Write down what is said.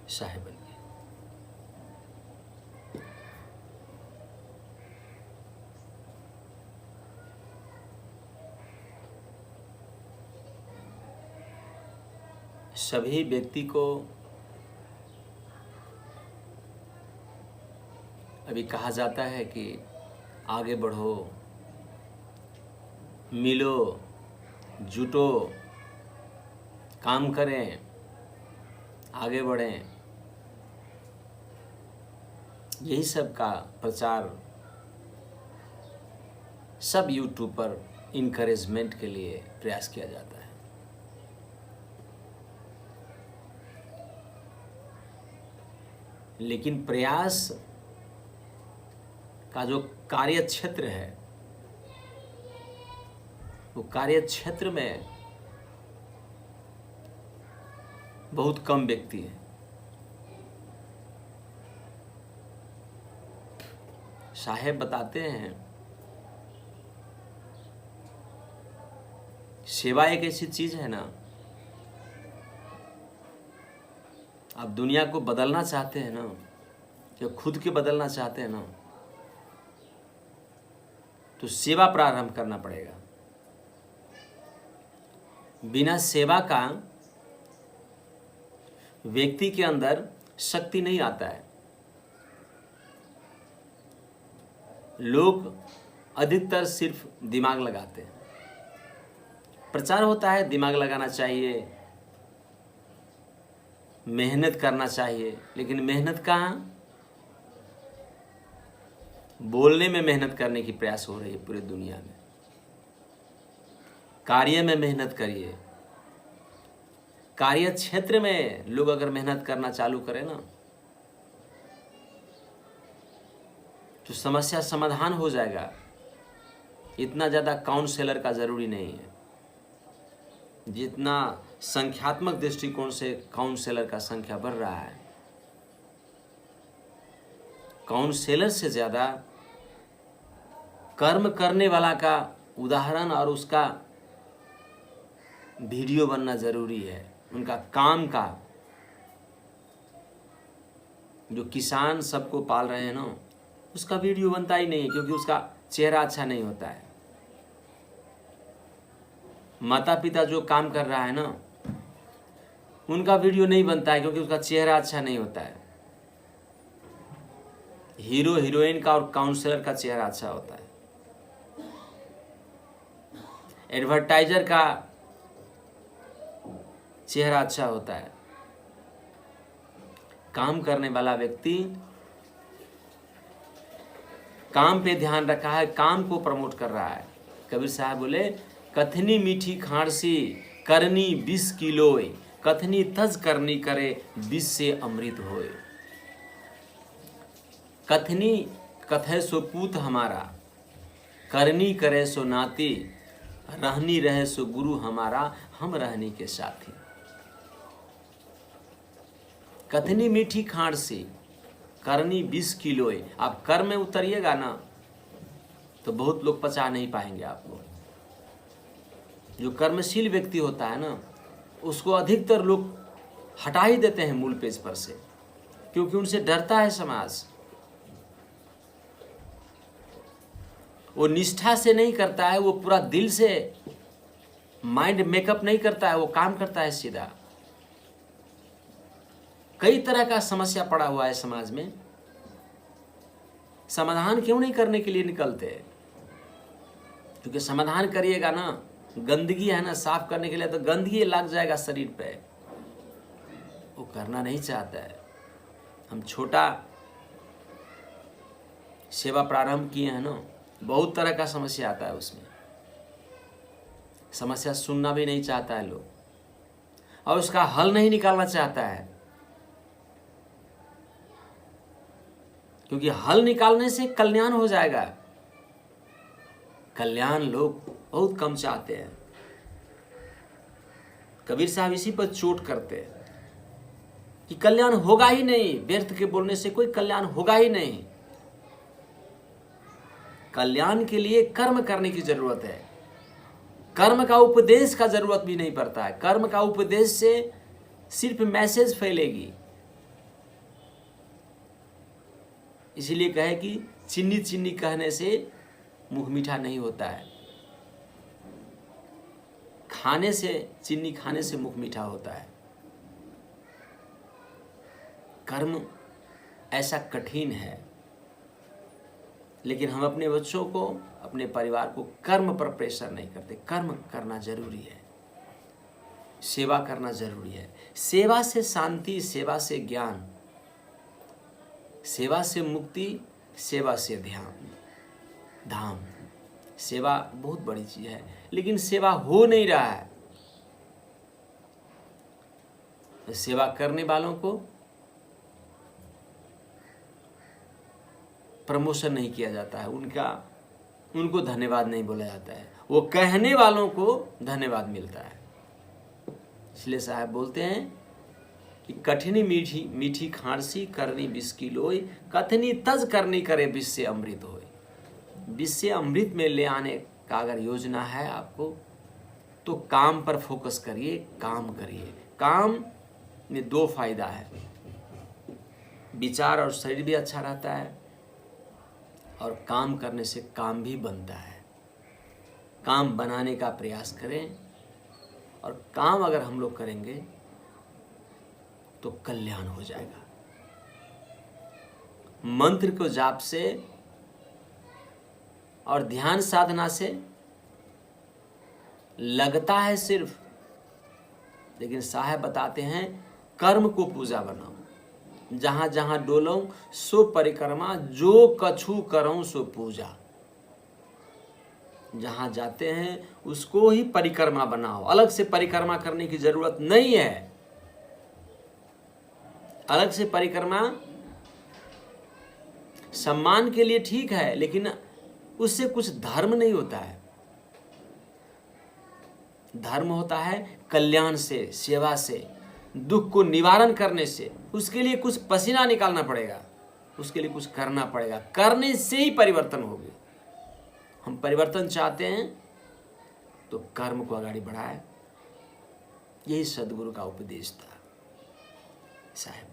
शाहे बन गए। सभी व्यक्ति को अभी कहा जाता है कि आगे बढ़ो, मिलो, जुटो, काम करें, आगे बढ़ें। यही सब का प्रचार सब यूट्यूब पर इनकरेजमेंट के लिए प्रयास किया जाता है। लेकिन प्रयास का जो कार्य क्षेत्र है, वो कार्य क्षेत्र में बहुत कम व्यक्ति हैं। साहेब बताते हैं, सेवा एक ऐसी चीज है ना, आप दुनिया को बदलना चाहते हैं ना, या खुद के बदलना चाहते हैं ना, तो सेवा प्रारंभ करना पड़ेगा। बिना सेवा का व्यक्ति के अंदर शक्ति नहीं आता है। लोग अधिकतर सिर्फ दिमाग लगाते हैं। प्रचार होता है दिमाग लगाना चाहिए, मेहनत करना चाहिए, लेकिन मेहनत कहाँ? बोलने में मेहनत करने की प्रयास हो रही है पूरी दुनिया में। कार्य में मेहनत करिए। कार्य क्षेत्र में लोग अगर मेहनत करना चालू करें ना, तो समस्या समाधान हो जाएगा। इतना ज़्यादा काउंसलर का जरूरी नहीं है जितना संख्यात्मक दृष्टिकोण से काउंसलर का संख्या बढ़ रहा है। काउंसलर से ज़्यादा कर्म करने वाला का उदाहरण और उसका वीडियो बनना जरूरी है। उनका काम का, जो किसान सबको पाल रहे हैं ना, उसका वीडियो बनता ही नहीं, क्योंकि उसका चेहरा अच्छा नहीं होता है। माता पिता जो काम कर रहा है ना, उनका वीडियो नहीं बनता है, क्योंकि उसका चेहरा अच्छा नहीं होता है। हीरो हीरोइन का और काउंसलर का चेहरा अच्छा होता है। एडवर्टाइजर का चेहरा अच्छा होता है। काम करने वाला व्यक्ति काम पे ध्यान रखा है, काम को प्रमोट कर रहा है। कबीर साहब बोले, कथनी मीठी खांसी करनी 20 किलोय, कथनी तज करनी करे 20 से अमृत होए। कथनी कथे सो पूत हमारा, करनी करे सो नाती, रहनी रहे सो गुरु हमारा, हम रहने के साथी। कथनी मीठी खांसी करनी 20 किलोय। आप कर्म में उतरिएगा ना, तो बहुत लोग पचा नहीं पाएंगे आपको। जो कर्मशील व्यक्ति होता है ना, उसको अधिकतर लोग हटा ही देते हैं मूल पेज पर से, क्योंकि उनसे डरता है समाज। वो निष्ठा से नहीं करता है, वो पूरा दिल से माइंड मेकअप नहीं करता है, वो काम करता है सीधा। कई तरह का समस्या पड़ा हुआ है समाज में, समाधान क्यों नहीं करने के लिए निकलते? क्योंकि समाधान करिएगा ना, गंदगी है ना साफ करने के लिए, तो गंदगी लग जाएगा शरीर पे, वो करना नहीं चाहता है। हम छोटा सेवा प्रारंभ किए हैं ना, बहुत तरह का समस्या आता है उसमें। समस्या सुनना भी नहीं चाहता है लोग, और उसका हल नहीं निकालना चाहता है, क्योंकि हल निकालने से कल्याण हो जाएगा। कल्याण लोग बहुत कम चाहते हैं। कबीर साहब इसी पर चोट करते हैं कि कल्याण होगा ही नहीं, व्यर्थ के बोलने से कोई कल्याण होगा ही नहीं। कल्याण के लिए कर्म करने की जरूरत है। कर्म का उपदेश का जरूरत भी नहीं पड़ता है। कर्म का उपदेश से सिर्फ मैसेज फैलेगी, इसीलिए कहे कि चीनी चीनी कहने से मुंह मीठा नहीं होता है, खाने से, चीनी खाने से मुंह मीठा होता है। कर्म ऐसा कठिन है, लेकिन हम अपने बच्चों को, अपने परिवार को कर्म पर प्रेशर नहीं करते। कर्म करना जरूरी है, सेवा करना जरूरी है। सेवा से शांति, सेवा से ज्ञान, सेवा से मुक्ति, सेवा से ध्यान धाम। सेवा बहुत बड़ी चीज है, लेकिन सेवा हो नहीं रहा है। तो सेवा करने वालों को प्रमोशन नहीं किया जाता है, उनको धन्यवाद नहीं बोला जाता है, वो कहने वालों को धन्यवाद मिलता है। इसलिए साहब बोलते हैं कि कठिनी मीठी मीठी खांसी, करनी विष की लोई, कथनी तज करनी करे विष से अमृत होए। विष से अमृत में ले आने का अगर योजना है आपको, तो काम पर फोकस करिए, काम करिए। काम में दो फायदा है, विचार और शरीर भी अच्छा रहता है, और काम करने से काम भी बनता है। काम बनाने का प्रयास करें, और काम अगर हम लोग करेंगे तो कल्याण हो जाएगा। मंत्र को जाप से और ध्यान साधना से लगता है सिर्फ, लेकिन साहब बताते हैं कर्म को पूजा बनाओ। जहां जहां डोलो सो परिक्रमा, जो कछु करो सो पूजा। जहां जाते हैं उसको ही परिक्रमा बनाओ, अलग से परिक्रमा करने की जरूरत नहीं है। अलग से परिक्रमा सम्मान के लिए ठीक है, लेकिन उससे कुछ धर्म नहीं होता है। धर्म होता है कल्याण से, सेवा से, दुख को निवारण करने से। उसके लिए कुछ पसीना निकालना पड़ेगा, उसके लिए कुछ करना पड़ेगा, करने से ही परिवर्तन होगी। हम परिवर्तन चाहते हैं तो कर्म को आगे बढ़ाए। यही सदगुरु का उपदेश था साहेब।